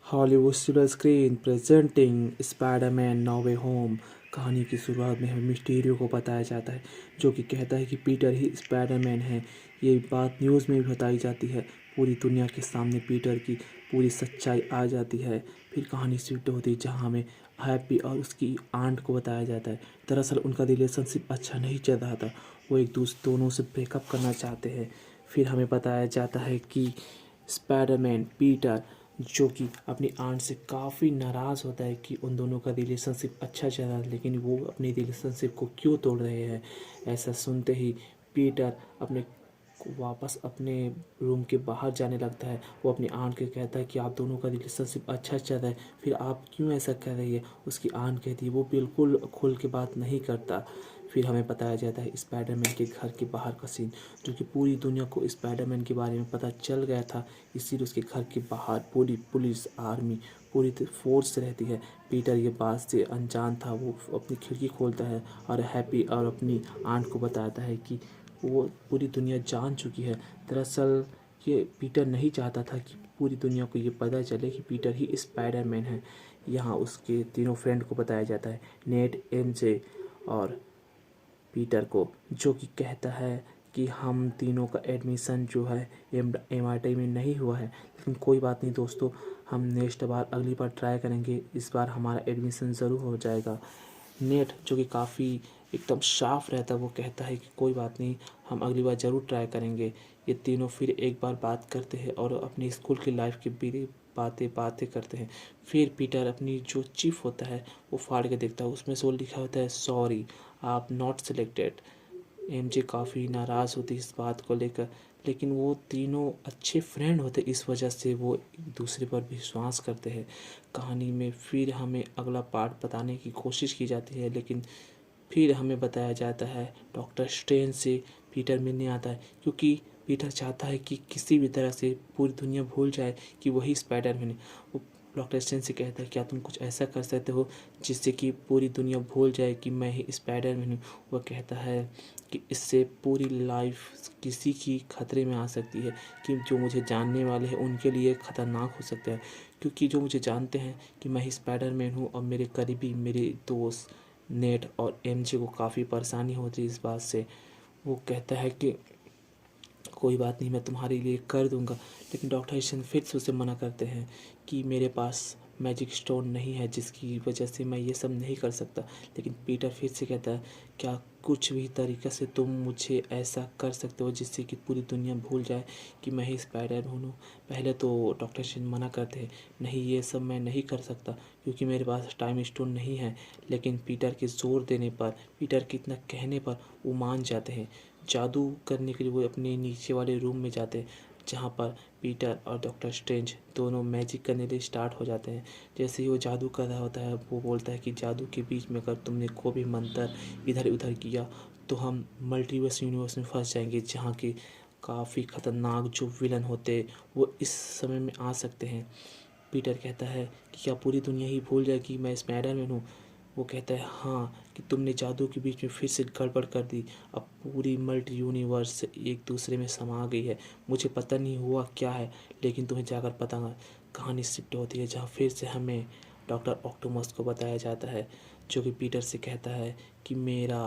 Hollywood silver screen presenting Spiderman no way home. कहानी की शुरुआत में हमें मिस्टीरियो को बताया जाता है, जो कि कहता है कि पीटर ही स्पाइडरमैन है। ये बात न्यूज़ में भी बताई जाती है। पूरी दुनिया के सामने पीटर की पूरी सच्चाई आ जाती है। फिर कहानी शिफ्ट होती है, जहाँ हमें हैप्पी और उसकी आंट को बताया जाता है। दरअसल उनका रिलेशनशिप अच्छा नहीं चल रहा था। वो एक दूसरे दोनों से ब्रेकअप करना चाहते हैं। फिर हमें बताया जाता है कि स्पाइडरमैन पीटर, जो कि अपनी आंट से काफ़ी नाराज़ होता है कि उन दोनों का रिलेशनशिप अच्छा चल रहा है, लेकिन वो अपनी रिलेशनशिप को क्यों तोड़ रहे हैं। ऐसा सुनते ही पीटर वापस अपने रूम के बाहर जाने लगता है। वो अपनी आंट के कहता है कि आप दोनों का रिलेशनशिप अच्छा चल रहा है, फिर आप क्यों ऐसा कर रही है। उसकी आंट कहती है वो बिल्कुल खुल के बात नहीं करता। फिर हमें बताया जाता है स्पाइडरमैन के घर के बाहर का सीन, जो कि पूरी दुनिया को स्पाइडरमैन के बारे में पता चल गया था। इसीलिए उसके घर के बाहर पूरी पुलिस आर्मी पूरी फोर्स रहती है। पीटर ये बात से अनजान था। वो अपनी खिड़की खोलता है और हैप्पी और अपनी आंट को बताता है कि वो पूरी दुनिया जान चुकी है। दरअसल ये पीटर नहीं चाहता था कि पूरी दुनिया को ये पता चले कि पीटर ही स्पाइडरमैन है। यहाँ उसके तीनों फ्रेंड को बताया जाता है, नेट, एमजे और पीटर को, जो कि कहता है कि हम तीनों का एडमिशन जो है MIT में नहीं हुआ है, लेकिन कोई बात नहीं दोस्तों, हम नेक्स्ट बार अगली बार ट्राई करेंगे, इस बार हमारा एडमिशन ज़रूर हो जाएगा। नेट, जो कि काफ़ी एकदम साफ रहता है, वो कहता है कि कोई बात नहीं, हम अगली बार ज़रूर ट्राई करेंगे। ये तीनों फिर एक बार बात करते हैं और अपनी स्कूल की लाइफ की भी बातें बातें करते हैं। फिर पीटर अपनी जो चिप होता है वो फाड़ के देखता है, उसमें से वो लिखा होता है सॉरी, आप नॉट सिलेक्टेड। MJ काफ़ी नाराज़ होती है इस बात को लेकर, लेकिन वो तीनों अच्छे फ्रेंड होते, इस वजह से वो एक दूसरे पर विश्वास करते हैं। कहानी में फिर हमें अगला पार्ट बताने की कोशिश की जाती है, लेकिन फिर हमें बताया जाता है डॉक्टर स्ट्रेंज से पीटर मिलने आता है, क्योंकि पीटर चाहता है कि किसी भी तरह से पूरी दुनिया भूल जाए कि वही स्पाइडरमैन है। वो डॉक्टर स्ट्रेंज से कहता है क्या तुम कुछ ऐसा कर सकते हो जिससे कि पूरी दुनिया भूल जाए कि मैं ही स्पाइडरमैन हूँ। वह कहता है कि इससे पूरी लाइफ किसी की खतरे में आ सकती है, कि जो मुझे जानने वाले हैं उनके लिए ख़तरनाक हो सकता है, क्योंकि जो मुझे जानते हैं कि मैं ही स्पाइडरमैन हूँ और मेरे करीबी मेरे दोस्त नेट और MJ को काफ़ी परेशानी होती है इस बात से। वो कहता है कि कोई बात नहीं, मैं तुम्हारे लिए कर दूंगा, लेकिन डॉक्टर स्ट्रेंज फिर से उसे मना करते हैं कि मेरे पास मैजिक स्टोन नहीं है, जिसकी वजह से मैं ये सब नहीं कर सकता। लेकिन पीटर फिर से कहता है क्या कुछ भी तरीक़े से तुम मुझे ऐसा कर सकते हो जिससे कि पूरी दुनिया भूल जाए कि मैं ही स्पाइडर हूँ। पहले तो डॉक्टर स्ट्रेंज मना करते हैं, नहीं ये सब मैं नहीं कर सकता क्योंकि मेरे पास टाइम स्टोन नहीं है। लेकिन पीटर के ज़ोर देने पर, पीटर के इतना कहने पर वो मान जाते हैं। जादू करने के लिए वो अपने नीचे वाले रूम में जाते हैं, जहाँ पर पीटर और डॉक्टर स्ट्रेंज दोनों मैजिक करने के लिए स्टार्ट हो जाते हैं। जैसे ही वो जादू कर रहा होता है, वो बोलता है कि जादू के बीच में अगर तुमने कोई भी मंत्र इधर उधर किया तो हम मल्टीवर्स यूनिवर्स में फंस जाएंगे, जहाँ के काफ़ी ख़तरनाक जो विलन होते वो इस समय में आ सकते हैं। पीटर कहता है कि क्या पूरी दुनिया ही भूल जाए कि मैं स्पाइडरमैन हूँ। वो कहता है हाँ, कि तुमने जादू के बीच में फिर से गड़बड़ कर दी, अब पूरी मल्टी यूनिवर्स एक दूसरे में समा गई है, मुझे पता नहीं हुआ क्या है, लेकिन तुम्हें जाकर पता। कहानी शिफ्ट होती है, जहाँ फिर से हमें डॉक्टर ऑक्टोमस को बताया जाता है, जो कि पीटर से कहता है कि मेरा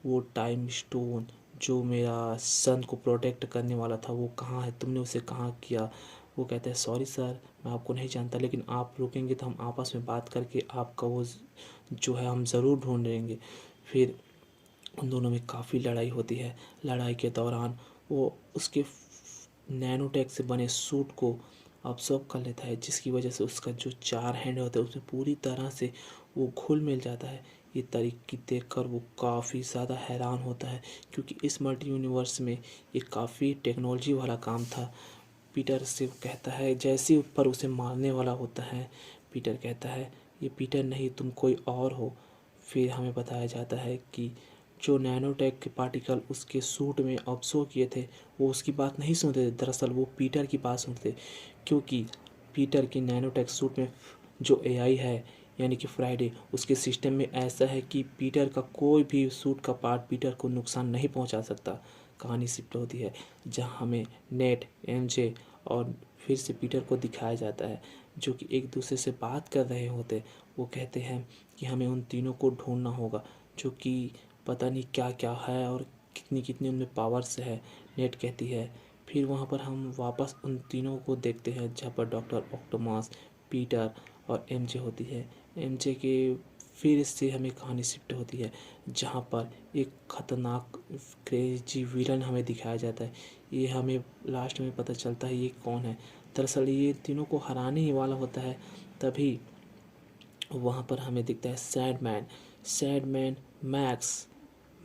वो टाइम स्टोन जो मेरा सन को प्रोटेक्ट करने वाला था वो कहाँ है, तुमने उसे कहाँ किया। वो कहता है सॉरी सर, मैं आपको नहीं जानता, लेकिन आप रुकेंगे तो हम आपस में बात करके आपका वो जो है हम ज़रूर ढूंढेंगे। फिर उन दोनों में काफ़ी लड़ाई होती है। लड़ाई के दौरान वो उसके नैनोटेक से बने सूट को अब्सॉर्ब कर लेता है, जिसकी वजह से उसका जो 4 हैंड होता है उसमें पूरी तरह से वो घुल मिल जाता है। ये तरीके देखकर वो काफ़ी ज़्यादा हैरान होता है, क्योंकि इस मल्टी यूनिवर्स में ये काफ़ी टेक्नोलॉजी वाला काम था। पीटर से कहता है, जैसे ही ऊपर उसे मारने वाला होता है, पीटर कहता है ये पीटर नहीं, तुम कोई और हो। फिर हमें बताया जाता है कि जो नैनोटेक के पार्टिकल उसके सूट में ऑब्जर्व किए थे वो उसकी बात नहीं सुनते थे, दरअसल वो पीटर की बात सुनते थे, क्योंकि पीटर की नैनोटेक सूट में जो AI है, यानी कि फ्राइडे, उसके सिस्टम में ऐसा है कि पीटर का कोई भी सूट का पार्ट पीटर को नुकसान नहीं पहुंचा सकता। कहानी शिफ्ट होती है, जहां हमें नेट, MJ और फिर से पीटर को दिखाया जाता है जो कि एक दूसरे से बात कर रहे होते। वो कहते हैं कि हमें उन तीनों को ढूंढना होगा जो कि पता नहीं क्या क्या है और कितनी कितनी उनमें पावर्स है, नेट कहती है। फिर वहाँ पर हम वापस उन तीनों को देखते हैं जहाँ पर डॉक्टर ऑक्टोमस, पीटर और एमजे होती है। एमजे के फिर से हमें कहानी शिफ्ट होती है जहाँ पर एक खतरनाक क्रेजी विलन हमें दिखाया जाता है। ये हमें लास्ट में पता चलता है ये कौन है। दरअसल ये तीनों को हराने ही वाला होता है। तभी वहाँ पर हमें दिखता है सैडमैन मैक्स।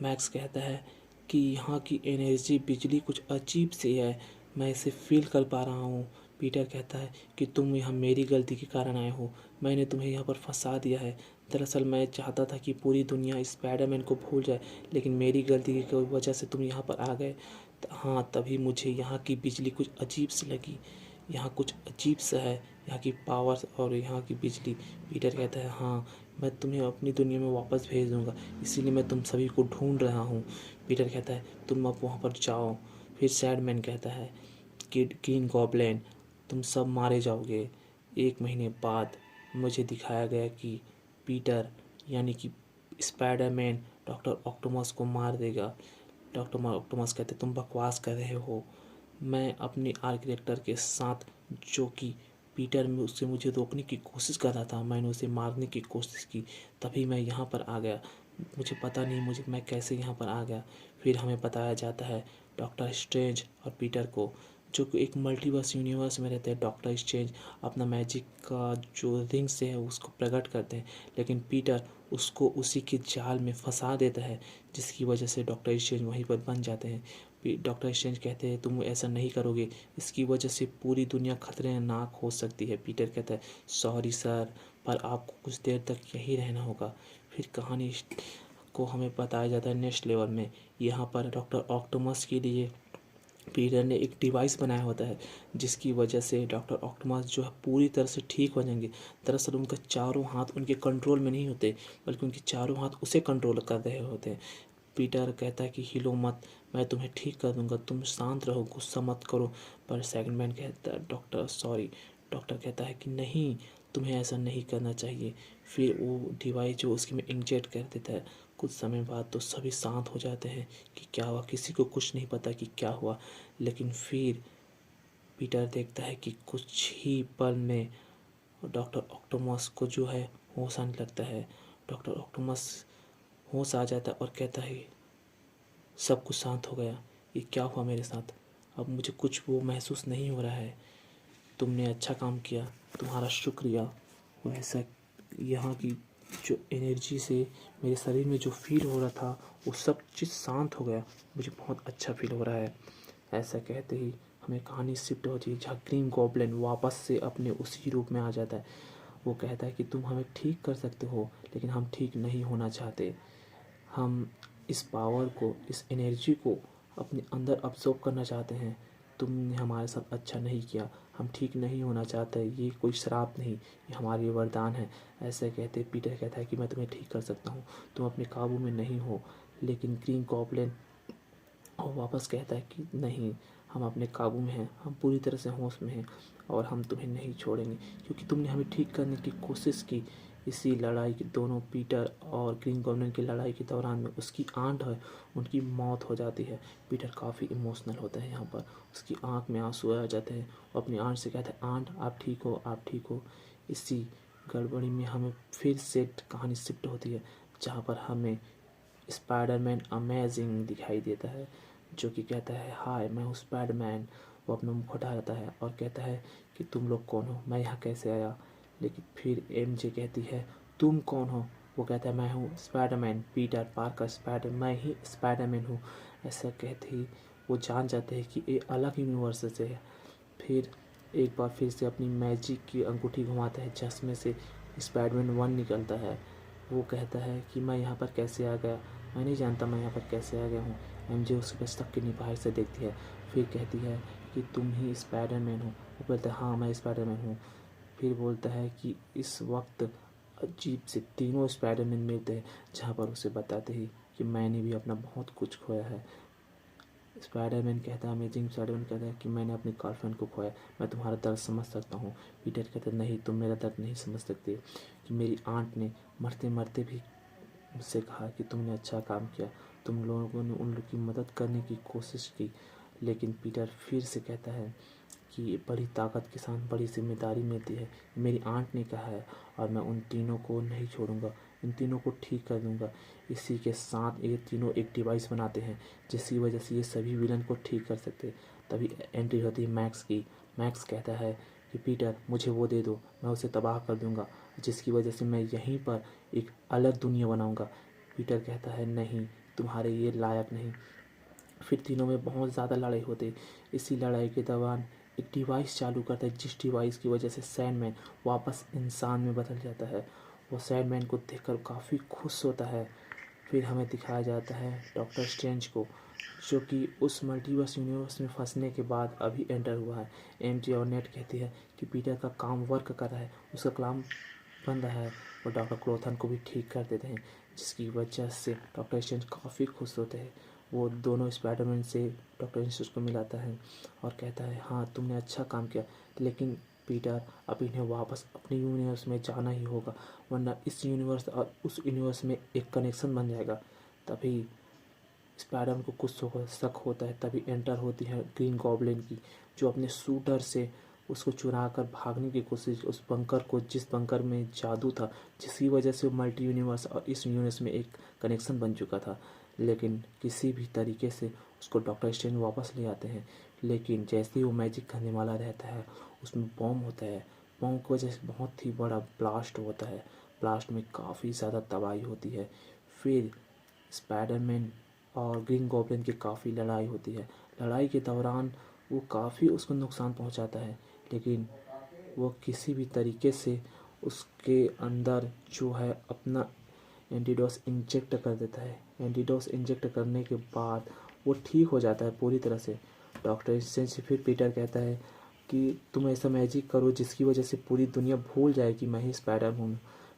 मैक्स कहता है कि यहाँ की एनर्जी बिजली कुछ अजीब सी है, मैं इसे फील कर पा रहा हूँ। पीटर कहता है कि तुम यहाँ मेरी गलती के कारण आए हो, मैंने तुम्हें यहाँ पर फंसा दिया है। दरअसल मैं चाहता था कि पूरी दुनिया स्पाइडरमैन को भूल जाए, लेकिन मेरी गलती की वजह से तुम यहाँ पर आ गए। हाँ, तभी मुझे यहाँ की बिजली कुछ अजीब सी लगी। यहाँ कुछ अजीब सा है, यहाँ की पावर्स और यहाँ की बिजली। पीटर कहता है हाँ, मैं तुम्हें अपनी दुनिया में वापस भेज दूँगा, इसीलिए मैं तुम सभी को ढूंढ रहा हूँ। पीटर कहता है तुम अब वहाँ पर जाओ। फिर सैडमैन कहता है कि ग्रीन गॉब्लिन, तुम सब मारे जाओगे। 1 महीने बाद मुझे दिखाया गया कि पीटर यानी कि स्पाइडरमैन डॉक्टर ऑक्टोमस को मार देगा। डॉक्टर ऑक्टोमस कहते तुम बकवास कर रहे हो। मैं अपने आर्क रिएक्टर के साथ, जो कि पीटर में उससे मुझे रोकने की कोशिश कर रहा था, मैंने उसे मारने की कोशिश की, तभी मैं यहाँ पर आ गया। मुझे पता नहीं मैं कैसे यहाँ पर आ गया। फिर हमें बताया जाता है डॉक्टर स्ट्रेंज और पीटर को, जो कि एक मल्टीवर्स यूनिवर्स में रहते हैं। डॉक्टर स्ट्रेंज अपना मैजिक का जो रिंग से है उसको प्रकट करते हैं, लेकिन पीटर उसको उसी के जाल में फंसा देता है, जिसकी वजह से डॉक्टर स्ट्रेंज वहीं पर बन जाते हैं। डॉक्टर स्ट्रेंज कहते हैं तुम ऐसा नहीं करोगे, इसकी वजह से पूरी दुनिया खतरनाक हो सकती है। पीटर कहता है सॉरी सर, पर आपको कुछ देर तक यहीं रहना होगा। फिर कहानी को हमें बताया जाता है नेक्स्ट लेवल में। यहाँ पर डॉक्टर ऑक्टोमस के लिए पीटर ने एक डिवाइस बनाया होता है, जिसकी वजह से डॉक्टर ऑक्टोमस जो है पूरी तरह से ठीक हो जाएंगे। दरअसल उनका चारों हाथ उनके कंट्रोल में नहीं होते, बल्कि उनके चारों हाथ उसे कंट्रोल कर रहे होते हैं। पीटर कहता है कि हिलो मत, मैं तुम्हें ठीक कर दूंगा, तुम शांत रहो, गुस्सा मत करो। पर सेकंड मैन कहता है डॉक्टर कहता है कि नहीं, तुम्हें ऐसा नहीं करना चाहिए। फिर वो डिवाइस जो उसके में इंजेक्ट कर देता है। कुछ समय बाद तो सभी शांत हो जाते हैं कि क्या हुआ, किसी को कुछ नहीं पता कि क्या हुआ। लेकिन फिर पीटर देखता है कि कुछ ही पल में डॉक्टर ऑक्टोमस को जो है होश आने लगता है। डॉक्टर ऑक्टोमस होश आ जाता है और कहता है सब कुछ शांत हो गया, ये क्या हुआ मेरे साथ, अब मुझे कुछ वो महसूस नहीं हो रहा है। तुमने अच्छा काम किया, तुम्हारा शुक्रिया। वैसा यहाँ की जो एनर्जी से मेरे शरीर में जो फील हो रहा था वो सब चीज़ शांत हो गया, मुझे बहुत अच्छा फील हो रहा है। ऐसा कहते ही हमें कहानी शिफ्ट होती है जहाँ ग्रीन गॉब्लिन वापस से अपने उसी रूप में आ जाता है। वो कहता है कि तुम हमें ठीक कर सकते हो, लेकिन हम ठीक नहीं होना चाहते। हम इस पावर को, इस एनर्जी को अपने अंदर अब्सॉर्ब करना चाहते हैं। तुमने हमारे साथ अच्छा नहीं किया, हम ठीक नहीं होना चाहते, ये कोई श्राप नहीं, ये हमारी वरदान है। ऐसे कहते पीटर कहता है कि मैं तुम्हें ठीक कर सकता हूँ, तुम अपने काबू में नहीं हो। लेकिन ग्रीन गॉब्लिन और वापस कहता है कि नहीं, हम अपने काबू में हैं, हम पूरी तरह से होश में हैं और हम तुम्हें नहीं छोड़ेंगे, क्योंकि तुमने हमें ठीक करने की कोशिश की। इसी लड़ाई के दोनों पीटर और ग्रीन गॉब्लिन की लड़ाई के दौरान में उसकी आंट है, उनकी मौत हो जाती है। पीटर काफ़ी इमोशनल होता है यहाँ पर, उसकी आंख में आंसू आ जाते हैं और अपनी आंट से कहता है आंट आप ठीक हो, आप ठीक हो। इसी गड़बड़ी में हमें फिर से कहानी शिफ्ट होती है जहाँ पर हमें स्पाइडरमैन अमेजिंग दिखाई देता है, जो कि कहता है हाय मैं हूँ स्पाइडरमैन। वो अपना मुख उठाता है और कहता है कि तुम लोग कौन हो, मैं यहाँ कैसे आया। लेकिन फिर एमजे कहती है तुम कौन हो। वो कहता है मैं हूँ स्पाइडरमैन, पीटर पार्कर स्पाइडर, मैं ही स्पाइडरमैन हूँ। ऐसा कहते ही वो जान जाते हैं कि ये अलग यूनिवर्स से है। फिर एक बार फिर से अपनी मैजिक की अंगूठी घुमाता है, चश्मे से स्पाइडरमैन 1 निकलता है। वो कहता है कि मैं यहाँ पर कैसे आ गया, मैं नहीं जानता मैं यहाँ पर कैसे आ गया हूँ। एमजे उसके बस तक की निबाह से देखती है, फिर कहती है कि तुम ही स्पाइडरमैन हो। वो बोलता है हाँ मैं स्पाइडरमैन हूँ। फिर बोलता है कि इस वक्त अजीब से तीनों स्पाइडरमैन मिलते हैं, जहाँ पर उसे बताते ही कि मैंने भी अपना बहुत कुछ खोया है। स्पाइडरमैन कहता है, अमेजिंग स्पाइडरमैन कहता है कि मैंने अपनी गर्लफ्रेंड को खोया, मैं तुम्हारा दर्द समझ सकता हूँ। पीटर कहता है नहीं, तुम मेरा दर्द नहीं समझ सकते, कि मेरी आंट ने मरते मरते भी मुझसे कहा कि तुमने अच्छा काम किया, तुम लोगों ने उन लोग की मदद करने की कोशिश की। लेकिन पीटर फिर से कहता है कि बड़ी ताकत के साथ बड़ी जिम्मेदारी मिलती है, मेरी आंट ने कहा है और मैं उन तीनों को नहीं छोड़ूंगा, इन तीनों को ठीक कर दूंगा। इसी के साथ ये तीनों एक डिवाइस बनाते हैं जिसकी वजह से ये सभी विलन को ठीक कर सकते हैं। तभी एंट्री होती है मैक्स की। मैक्स कहता है कि पीटर मुझे वो दे दो, मैं उसे तबाह कर दूंगा, जिसकी वजह से मैं यहीं पर एक अलग दुनिया बनाऊंगा। पीटर कहता है नहीं, तुम्हारे ये लायक नहीं। फिर तीनों में बहुत ज़्यादा लड़ाई होती है। इसी लड़ाई के दौरान एक डिवाइस चालू करता है जिस डिवाइस की वजह से सैंडमैन वापस इंसान में बदल जाता है। वो सैंडमैन को देखकर काफ़ी खुश होता है। फिर हमें दिखाया जाता है डॉक्टर स्ट्रेंज को, जो कि उस मल्टीवर्स यूनिवर्स में फंसने के बाद अभी एंटर हुआ है। एमजे और नेट कहती है कि पीटर का काम वर्क कर रहा है, उसका काम बन रहा है, और डॉक्टर क्लोथन को भी ठीक कर देते हैं, जिसकी वजह से डॉक्टर स्ट्रेंज काफ़ी खुश होते हैं। वो दोनों स्पाइडरमैन से डॉक्टर स्ट्रेंज को मिलाता है और कहता है हाँ तुमने अच्छा काम किया, लेकिन पीटर अब इन्हें वापस अपने यूनिवर्स में जाना ही होगा, वरना इस यूनिवर्स और उस यूनिवर्स में एक कनेक्शन बन जाएगा। तभी स्पाइडरमैन को कुछ शक होता है। तभी एंटर होती है ग्रीन गॉब्लिन की, जो अपने शूटर से उसको चुरा कर भागने की कोशिश, उस बंकर को, जिस बंकर में जादू था, जिसकी वजह से मल्टी यूनिवर्स और इस यूनिवर्स में एक कनेक्शन बन चुका था, लेकिन किसी भी तरीके से उसको डॉक्टर स्ट्रेंज वापस ले आते हैं। लेकिन जैसे ही वो मैजिक करने वाला रहता है, उसमें बॉम्ब होता है। बॉम्ब की वजह से बहुत ही बड़ा ब्लास्ट होता है। ब्लास्ट में काफ़ी ज़्यादा तबाही होती है। फिर स्पाइडरमैन और ग्रीन गॉब्लिन की काफ़ी लड़ाई होती है। लड़ाई के दौरान वो काफ़ी उसको नुकसान पहुंचाता है, लेकिन वो किसी भी तरीके से उसके अंदर जो है अपना एंटीडोस इंजेक्ट कर देता है। एंटीडोस इंजेक्ट करने के बाद वो ठीक हो जाता है पूरी तरह से। डॉक्टर स्ट्रेंज से फिर पीटर कहता है कि तुम ऐसा मैजिक करो जिसकी वजह से पूरी दुनिया भूल जाए कि मैं ही स्पाइडर हूँ।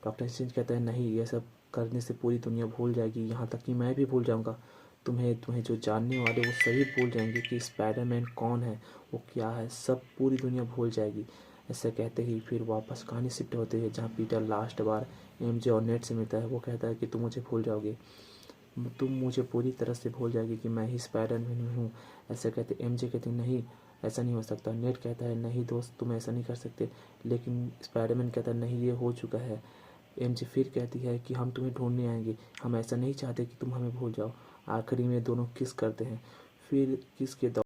डॉक्टर स्ट्रेंज कहता है नहीं, ये सब करने से पूरी दुनिया भूल जाएगी, यहाँ तक कि मैं भी भूल जाऊँगा। तुम्हें तुम्हें जो जानने वाले वो सभी भूल जाएंगे कि स्पाइडरमैन कौन है, वो क्या है, सब पूरी दुनिया भूल जाएगी। ऐसा कहते ही फिर वापस कहानी शिफ्ट होती है, जहाँ पीटर लास्ट बार एमजे और नेट से मिलता है। वो कहता है कि तुम मुझे भूल जाओगे, तुम मुझे पूरी तरह से भूल जाओगे कि मैं ही स्पाइडरमैन हूँ। ऐसे कहते एमजे कहते नहीं, ऐसा नहीं हो सकता। नेट कहता है नहीं दोस्त, तुम ऐसा नहीं कर सकते। लेकिन स्पाइडरमैन कहता है नहीं, ये हो चुका है। एमजे फिर कहती है कि हम तुम्हें ढूंढने आएंगे, हम ऐसा नहीं चाहते कि तुम हमें भूल जाओ। आखिरी में दोनों किस करते हैं। फिर किस के